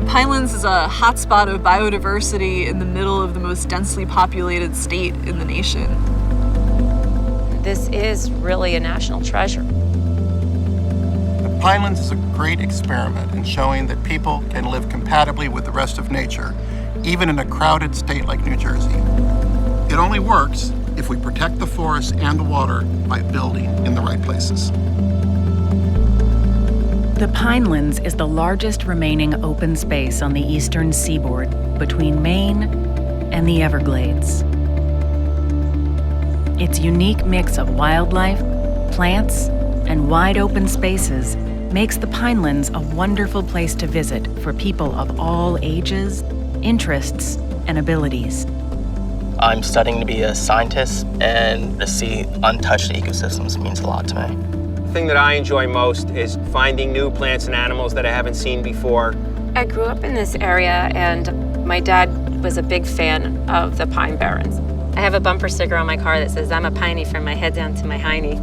Pinelands is a hotspot of biodiversity in the middle of the most densely populated state in the nation. This is really a national treasure. The Pinelands is a great experiment in showing that people can live compatibly with the rest of nature, even in a crowded state like New Jersey. It only works if we protect the forests and the water by building in the right places. The Pinelands is the largest remaining open space on the eastern seaboard between Maine and the Everglades. Its unique mix of wildlife, plants, and wide open spaces makes the Pinelands a wonderful place to visit for people of all ages, interests, and abilities. I'm studying to be a scientist, and to see untouched ecosystems means a lot to me. The thing that I enjoy most is finding new plants and animals that I haven't seen before. I grew up in this area, and my dad was a big fan of the Pine Barrens. I have a bumper sticker on my car that says, "I'm a piney from my head down to my hiney."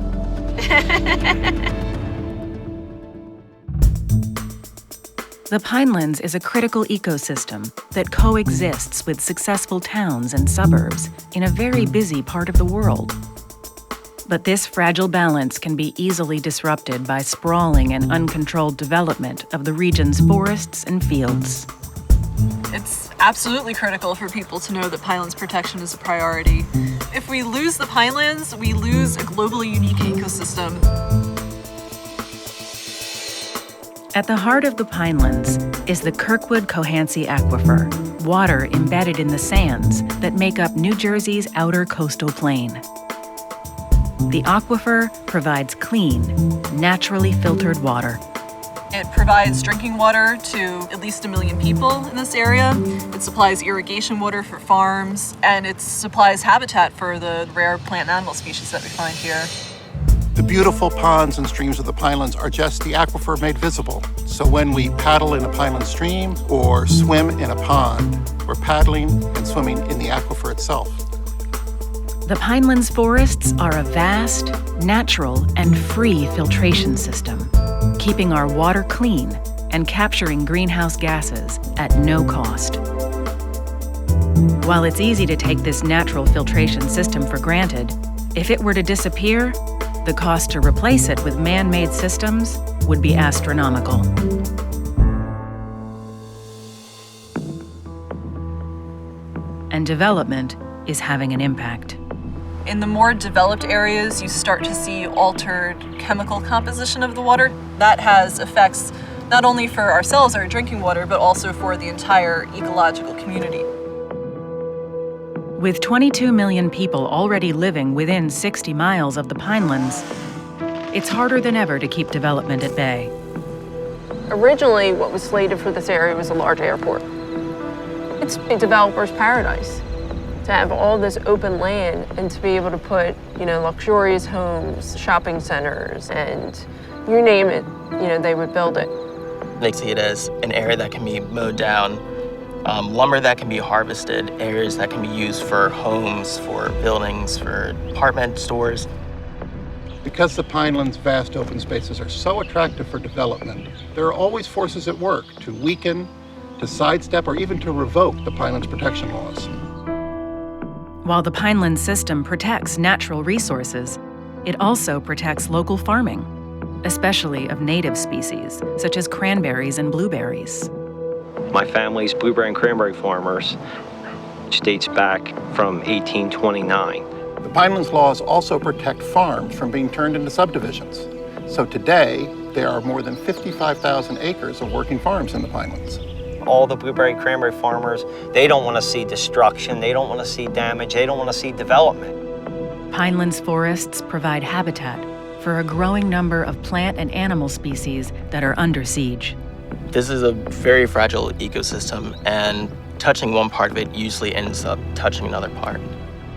The Pinelands is a critical ecosystem that coexists with successful towns and suburbs in a very busy part of the world. But this fragile balance can be easily disrupted by sprawling and uncontrolled development of the region's forests and fields. It's absolutely critical for people to know that Pinelands protection is a priority. If we lose the Pinelands, we lose a globally unique ecosystem. At the heart of the Pinelands is the Kirkwood-Cohansey aquifer, water embedded in the sands that make up New Jersey's outer coastal plain. The aquifer provides clean, naturally filtered water. It provides drinking water to at least 1 million people in this area. It supplies irrigation water for farms, and it supplies habitat for the rare plant and animal species that we find here. The beautiful ponds and streams of the Pinelands are just the aquifer made visible. So when we paddle in a Pineland stream or swim in a pond, we're paddling and swimming in the aquifer itself. The Pinelands forests are a vast, natural, and free filtration system, keeping our water clean and capturing greenhouse gases at no cost. While it's easy to take this natural filtration system for granted, if it were to disappear, the cost to replace it with man-made systems would be astronomical. And development is having an impact. In the more developed areas, you start to see altered chemical composition of the water. That has effects not only for ourselves, our drinking water, but also for the entire ecological community. With 22 million people already living within 60 miles of the Pinelands, it's harder than ever to keep development at bay. Originally, what was slated for this area was a large airport. It's a developer's paradise to have all this open land and to be able to put, luxurious homes, shopping centers, and you name it, they would build it. They see it as an area that can be mowed down, lumber that can be harvested, areas that can be used for homes, for buildings, for apartment stores. Because the Pinelands' vast open spaces are so attractive for development, there are always forces at work to weaken, to sidestep, or even to revoke the Pinelands protection laws. While the Pineland system protects natural resources, it also protects local farming, especially of native species, such as cranberries and blueberries. My family's blueberry and cranberry farmers, which dates back from 1829. The Pinelands laws also protect farms from being turned into subdivisions. So today, there are more than 55,000 acres of working farms in the Pinelands. All the blueberry and cranberry farmers, they don't want to see destruction, they don't want to see damage, they don't want to see development. Pinelands forests provide habitat for a growing number of plant and animal species that are under siege. This is a very fragile ecosystem, and touching one part of it usually ends up touching another part.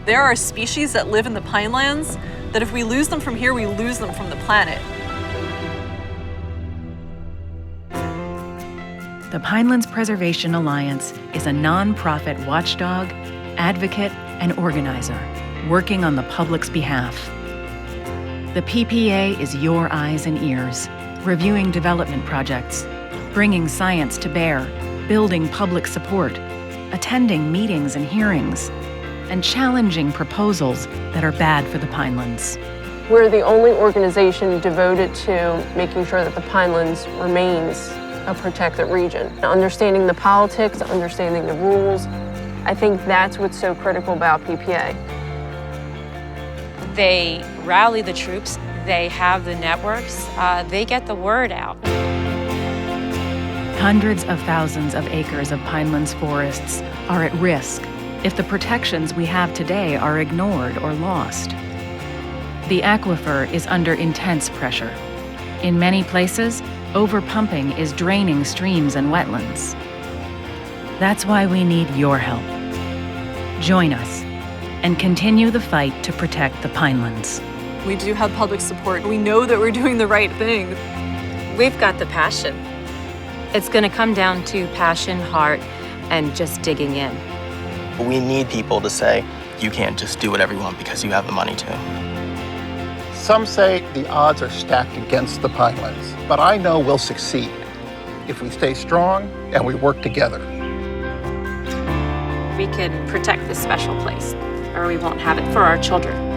There are species that live in the Pinelands that if we lose them from here, we lose them from the planet. The Pinelands Preservation Alliance is a nonprofit watchdog, advocate, and organizer working on the public's behalf. The PPA is your eyes and ears, reviewing development projects, bringing science to bear, building public support, attending meetings and hearings, and challenging proposals that are bad for the Pinelands. We're the only organization devoted to making sure that the Pinelands remains a protected region. Understanding the politics, understanding the rules, I think that's what's so critical about PPA. They rally the troops, they have the networks, they get the word out. Hundreds of thousands of acres of Pinelands forests are at risk if the protections we have today are ignored or lost. The aquifer is under intense pressure. In many places, overpumping is draining streams and wetlands. That's why we need your help. Join us and continue the fight to protect the Pinelands. We do have public support. We know that we're doing the right thing. We've got the passion. It's going to come down to passion, heart, and just digging in. We need people to say, you can't just do whatever you want because you have the money to. Some say the odds are stacked against the Pinelands, but I know we'll succeed if we stay strong and we work together. We can protect this special place, or we won't have it for our children.